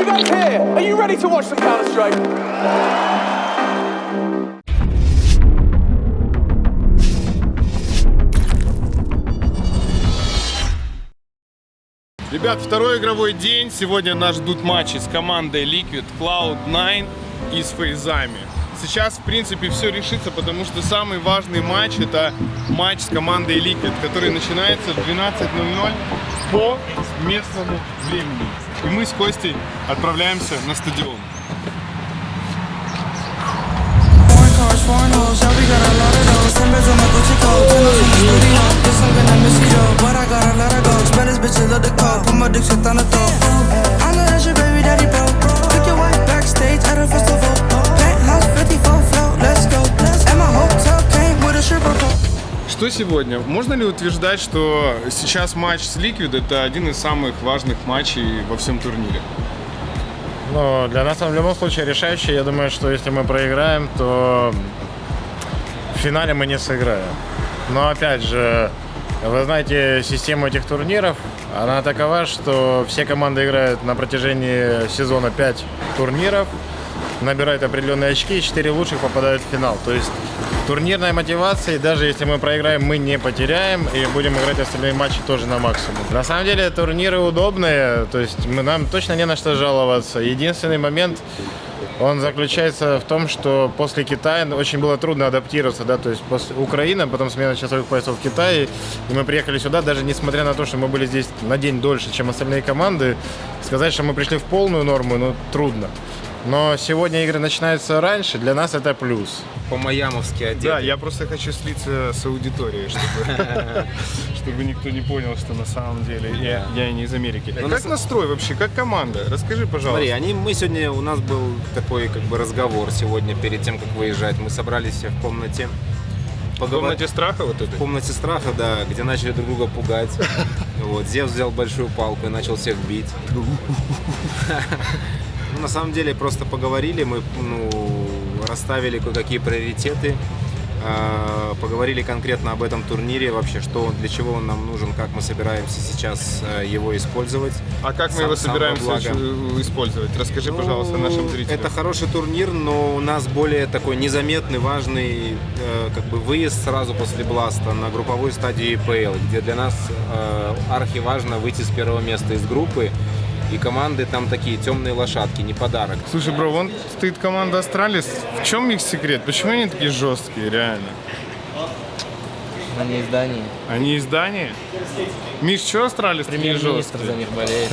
you guys here? Are you ready to watch some Counter-Strike? Ребят, второй игровой день. Сегодня нас ждут матчи с командой Liquid, Cloud9 и с FaZe. Сейчас, в принципе, все решится, потому что самый важный матч — это матч с командой Liquid, который начинается в 12:00 по местному времени. И мы с Костей отправляемся на стадион. Что сегодня? Можно ли утверждать, что сейчас матч с Liquid — это один из самых важных матчей во всем турнире? Ну, для нас он в любом случае решающий. Я думаю, что если мы проиграем, то в финале мы не сыграем. Но опять же, вы знаете систему этих турниров. Она такова, что все команды играют на протяжении сезона 5 турниров, набирают определенные очки, и 4 лучших попадают в финал. То есть турнирной мотивации, даже если мы проиграем, мы не потеряем и будем играть остальные матчи тоже на максимум. На самом деле турниры удобные, то есть нам точно не на что жаловаться. Единственный момент, он заключается в том, что после Китая очень было трудно адаптироваться, да, то есть после Украины, потом смена часовых поясов в Китае, и мы приехали сюда, даже несмотря на то, что мы были здесь на день дольше, чем остальные команды, сказать, что мы пришли в полную норму, ну, трудно. Но сегодня игры начинаются раньше, для нас это плюс. По-майамовски одеты. Да, я просто хочу слиться с аудиторией, чтобы никто не понял, что на самом деле я не из Америки. Как настрой вообще, как команда? Расскажи, пожалуйста. Смотри, у нас был такой как бы разговор сегодня перед тем, как выезжать. Мы собрались все в комнате. В комнате страха вот это? В комнате страха, да, где начали друг друга пугать. Вот, Зевс взял большую палку и начал всех бить. На самом деле просто поговорили, мы расставили кое-какие приоритеты, поговорили конкретно об этом турнире, вообще, что, для чего он нам нужен, как мы собираемся сейчас его использовать. А как мы его собираемся использовать? Расскажи, пожалуйста, нашим зрителям. Это хороший турнир, но у нас более такой незаметный, важный как бы выезд сразу после Бласта на групповую стадию EPL, где для нас архиважно выйти с первого места из группы. И команды там такие темные лошадки, не подарок. Слушай, бро, вон стоит команда Астралис. В чем их секрет? Почему они такие жесткие, реально? Они из Дании. Они из Дании? Миш, что Астралис такие жесткие? Премьер-министр за них болеет.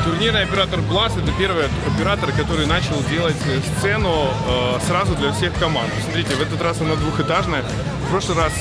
Турнирный оператор Blast — это первый оператор, который начал делать сцену сразу для всех команд. Смотрите, в этот раз она двухэтажная. В прошлый раз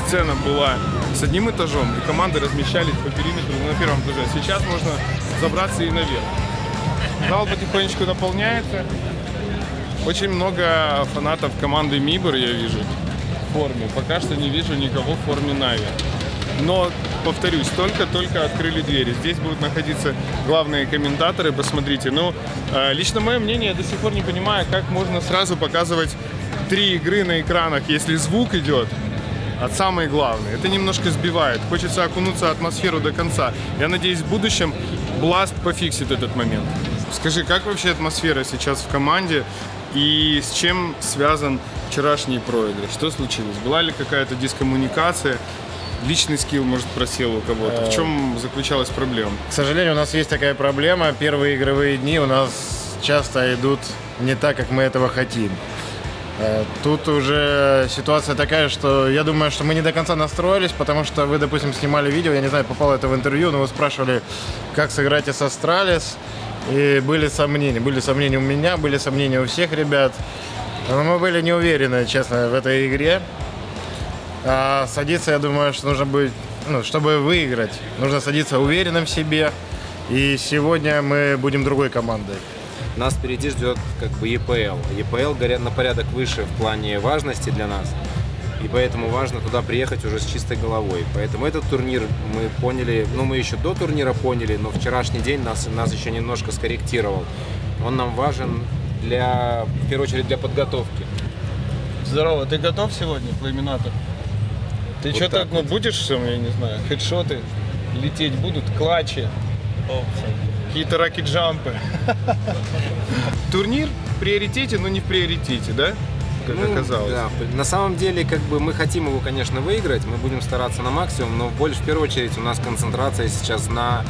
сцена была с одним этажом, и команды размещались по периметру на первом этаже. Сейчас можно забраться и наверх. Зал потихонечку наполняется. Очень много фанатов команды Мибор я вижу в форме. Пока что не вижу никого в форме Нави. Но, повторюсь, только открыли двери. Здесь будут находиться главные комментаторы, посмотрите. Но лично мое мнение, я до сих пор не понимаю, как можно сразу показывать 3 игры на экранах, если звук идет от самой главной. Это немножко сбивает. Хочется окунуться в атмосферу до конца. Я надеюсь, в будущем Blast пофиксит этот момент. Скажи, как вообще атмосфера сейчас в команде и с чем связан вчерашний проигрыш? Что случилось? Была ли какая-то дискоммуникация? Личный скилл, может, просел у кого-то? В чем заключалась проблема? К сожалению, у нас есть такая проблема. Первые игровые дни у нас часто идут не так, как мы этого хотим. Тут уже ситуация такая, что я думаю, что мы не до конца настроились, потому что вы, допустим, снимали видео, я не знаю, попало это в интервью, но вы спрашивали, как сыграть с Астралис, и были сомнения. Были сомнения у меня, были сомнения у всех ребят. Но мы были не уверены, честно, в этой игре. А садиться, я думаю, что нужно быть, чтобы выиграть, нужно садиться уверенным в себе. И сегодня мы будем другой командой. Нас впереди ждет как бы EPL. EPL на порядок выше в плане важности для нас. И поэтому важно туда приехать уже с чистой головой. Поэтому этот турнир мы поняли, мы еще до турнира поняли, но вчерашний день нас еще немножко скорректировал. Он нам важен в первую очередь для подготовки. Здорово, ты готов сегодня, Фламинатор? Ты Вот что-то, так ну, будешь, я не знаю, хедшоты лететь будут, клатчи, какие-то раки-джампы. Турнир в приоритете, но не в приоритете, да? Как Ну, оказалось. да. На самом деле, как бы мы хотим его, конечно, выиграть, мы будем стараться на максимум, но больше, в первую очередь, у нас концентрация сейчас на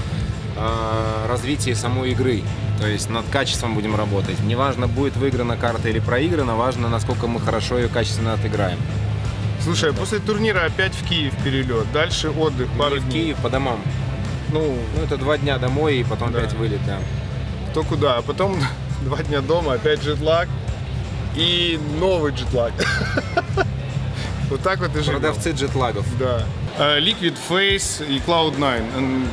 развитии самой игры. То есть над качеством будем работать. Неважно, будет выиграна карта или проиграна, важно, насколько мы хорошо ее качественно отыграем. Слушай, а после турнира опять в Киев перелет, дальше отдых, пару И в дней. Киев по домам. Ну, Ну, это 2 дня домой и потом Да. опять вылет, да. кто куда, а потом 2 дня дома, опять джетлаг и новый джетлаг. Вот так вот и живем. Продавцы джетлагов. Да. Liquid Face и Cloud9.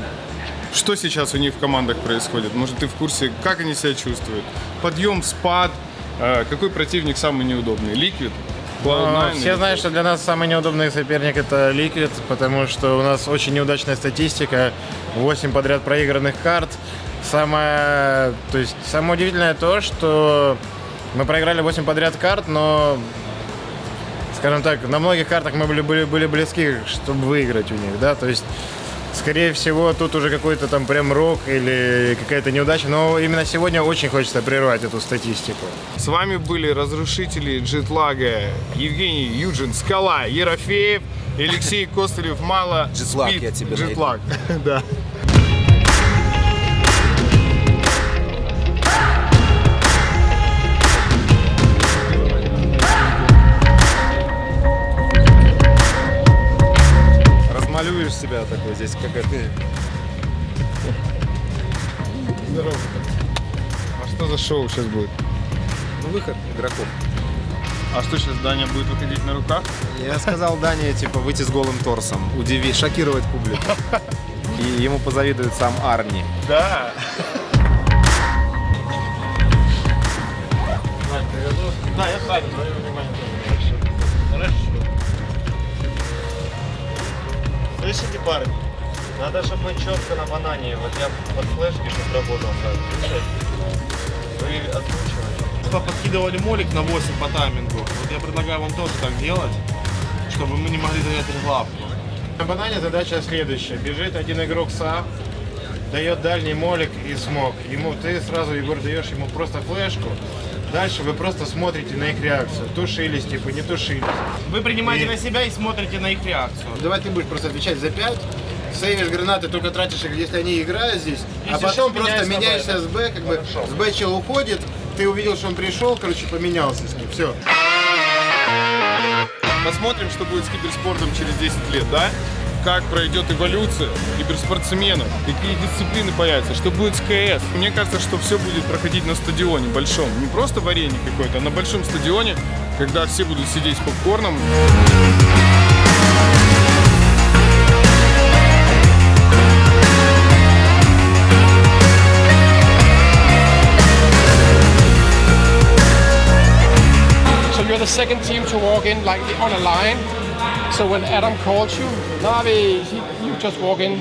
Что сейчас у них в командах происходит? Может, ты в курсе, как они себя чувствуют? Подъем, спад. Какой противник самый неудобный? Liquid? Cloud9? Все знают, что для нас самый неудобный соперник это Liquid, потому что у нас очень неудачная статистика, 8 подряд проигранных карт. Самое удивительное то, что мы проиграли 8 подряд карт, но, скажем так, на многих картах мы были близки, чтобы выиграть у них, да, то есть, скорее всего, тут уже какой-то там прям рок или какая-то неудача, но именно сегодня очень хочется прервать эту статистику. С вами были разрушители джетлага Евгений Юджин, Скала, Ерофеев, Алексей Костылев, Мало, Джетлаг Спид, я тебе найду. Джетлаг, да. Размалюешь себя такой здесь, как это. Здорово. А что за шоу сейчас будет? Ну, выход игроков. А что сейчас, Даня будет выходить на руках? Я сказал Дане, типа, выйти с голым торсом, удивить, шокировать публику. И ему позавидует сам Арни. Да. Да, я сами, твое внимание. Хорошо. Слышите, парни? Надо, чтобы мы четко на банане. Вот я под флешки, чтобы работал сразу. Вы озвучиваете. Подкидывали молик на 8 по таймингу. Вот я предлагаю вам тоже так делать, чтобы мы не могли занять главку. На банане задача следующая. Бежит один игрок сам, дает дальний молик и смог. Ты сразу, Егор, даешь ему просто флешку. Дальше вы просто смотрите на их реакцию. Тушились, типа, не тушились. Вы принимаете на себя и смотрите на их реакцию. Давай ты будешь просто отвечать за 5. Сейвишь гранаты, только тратишь их, если они играют здесь. И А потом сейчас просто меняешь на меняешься с Б, как бы с Б чел уходит, ты увидел, что он пришел, короче, поменялся с ним. Все. Посмотрим, что будет с киберспортом через 10 лет, да? Как пройдет эволюция киберспортсменов, какие дисциплины появятся, что будет с КС. Мне кажется, что все будет проходить на стадионе большом. Не просто в арене какой-то, а на большом стадионе, когда все будут сидеть с попкорном. So you're the second team to walk in like on a line. So when Adam calls you, you just walk in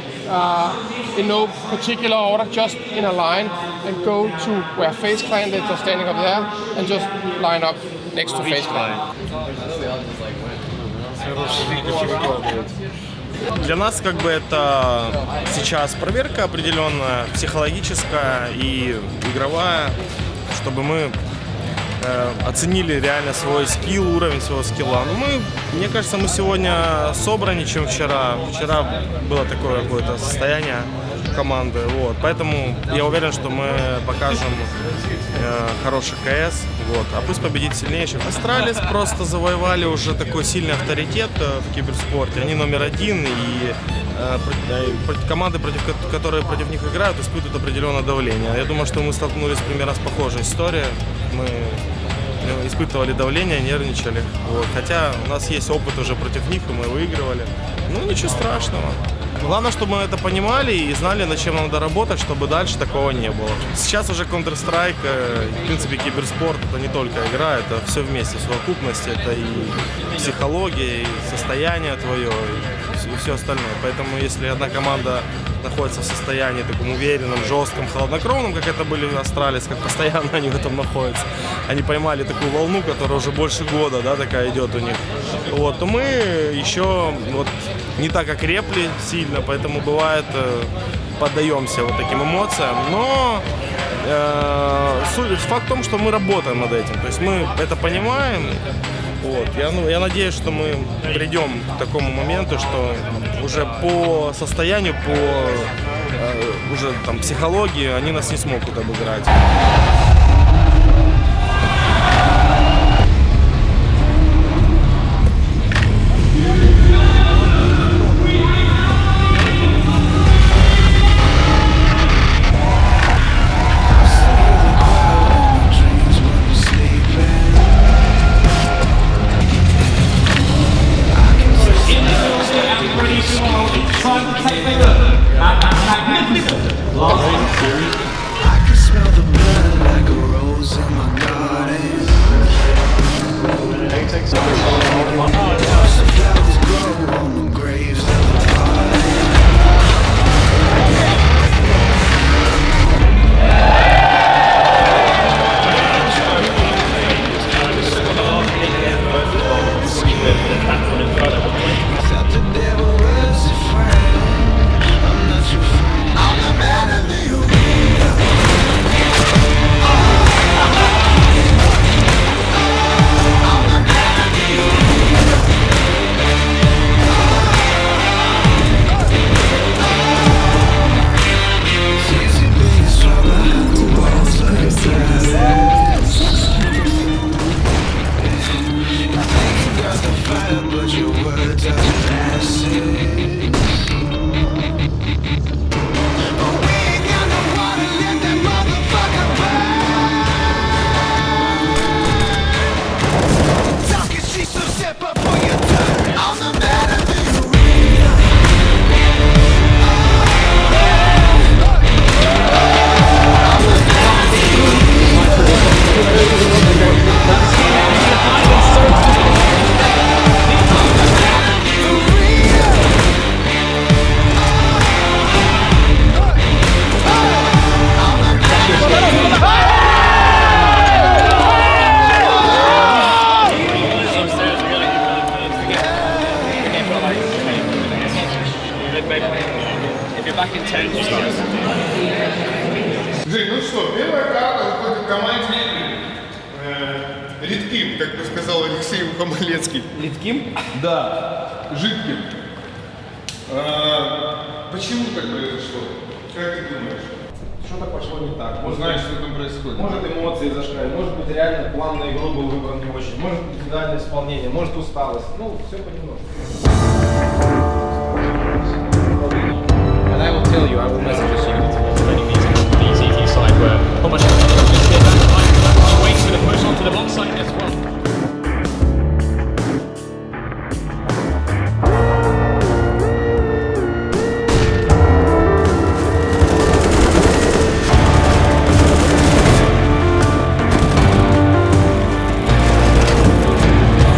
no particular order, just in a line, and go to where FaZe Clan is just standing up there, and just line up next to FaZe Clan. Для нас как бы это сейчас проверка определенная, психологическая и игровая, чтобы мы оценили реально свой скилл, уровень своего скилла. Но мне кажется, мы сегодня собраннее, чем вчера. Вчера было такое какое-то состояние команды. Вот. Поэтому я уверен, что мы покажем хороший КС. Вот. А пусть победит сильнейший. Астралис просто завоевали уже такой сильный авторитет в киберспорте. Они номер 1, и команды, которые против них играют, испытывают определенное давление. Я думаю, что мы столкнулись примерно с похожей историей. Мы испытывали давление, нервничали. Вот. Хотя у нас есть опыт уже против них, и мы выигрывали. Ну, ничего страшного. Главное, чтобы мы это понимали и знали, над чем надо работать, чтобы дальше такого не было. Сейчас уже Counter-Strike, в принципе, киберспорт, это не только игра, это все вместе, в совокупности. Это и психология, и состояние твое, и все остальное. Поэтому если одна команда находится в состоянии таком уверенном, жестком, холоднокровном, как это были Астралис, как постоянно они в этом находятся, они поймали такую волну, которая уже больше года, да, такая идет у них, вот, то мы еще вот не так окрепли сильно, поэтому бывает поддаемся вот таким эмоциям, но факт в том, что мы работаем над этим, то есть мы это понимаем. Вот. Я надеюсь, что мы придем к такому моменту, что уже по состоянию, по уже там психологии они нас не смогут обыграть. I can smell the blood like a rose in my garden. The flowers grow on the graves of the departed. Thought the devil was a friend. I'm not your friend. I'm the man of the arena. I'm the man of the arena. It's easy being strong behind the walls like a terrorist. You think you got the fire, but your words are just acid. Жень, ну что, первая карта выходит команде Редким, как бы сказал Алексей Мухомолецкий. Редким? Да, жидким. Почему так произошло? Как ты думаешь? Что-то пошло не так. Вот знаешь, что там происходит? Может эмоции зашкали, может быть реально план на игру был выбран не очень, может быть идеальное исполнение, может усталость. Ну, все понемножку. And I will tell you, I will message us training these ET side where not much wait for the push onto the box side as well.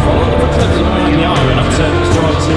Following the return to the up to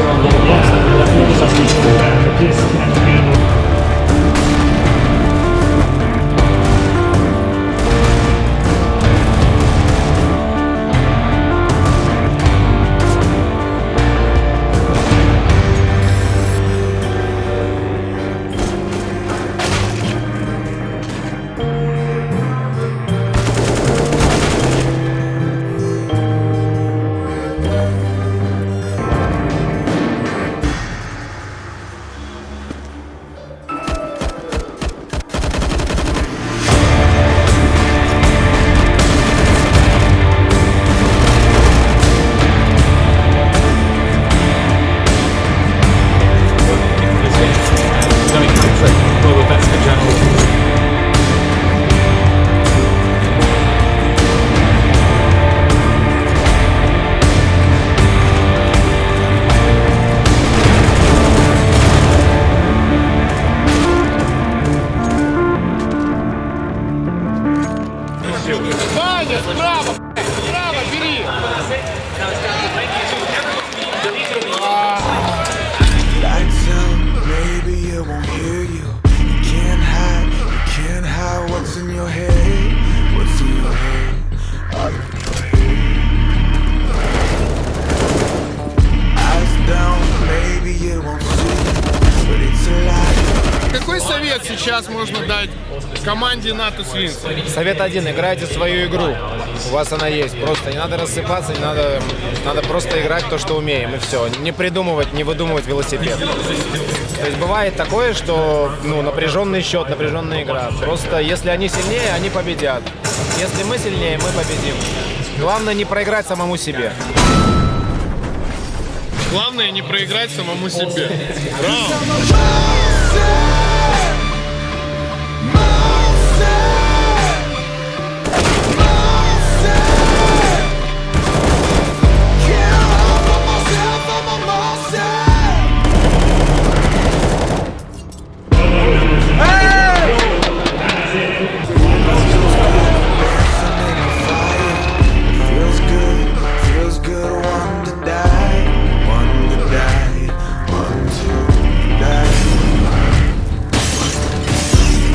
совет сейчас можно дать команде НАТО Свинс? Совет один: играйте свою игру. У вас она есть. Просто не надо рассыпаться, не надо, надо просто играть то, что умеем, и все. Не придумывать, не выдумывать велосипед. То есть бывает такое, что напряженный счет, напряженная игра. Просто если они сильнее, они победят. Если мы сильнее, мы победим. Главное не проиграть самому себе. Главное не проиграть самому себе. Feels good, one to die, one to die, one to die.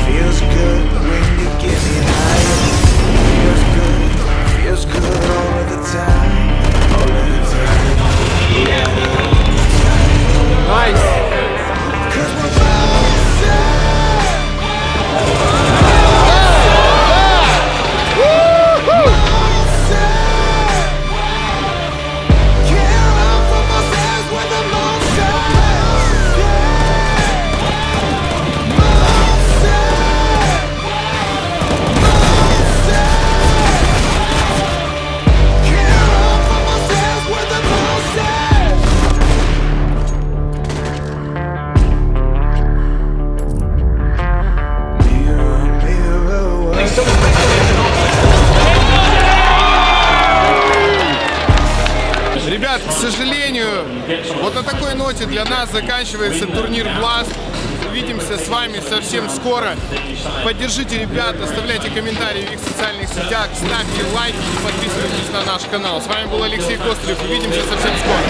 Feels good when you get me high. Feels good all of the time, all of the time. Nice. 'Cause we're both Ребят, к сожалению, вот на такой ноте для нас заканчивается турнир Blast. Увидимся с вами совсем скоро. Поддержите ребят, оставляйте комментарии в их социальных сетях, ставьте лайки и подписывайтесь на наш канал. С вами был Алексей Кострев. Увидимся совсем скоро.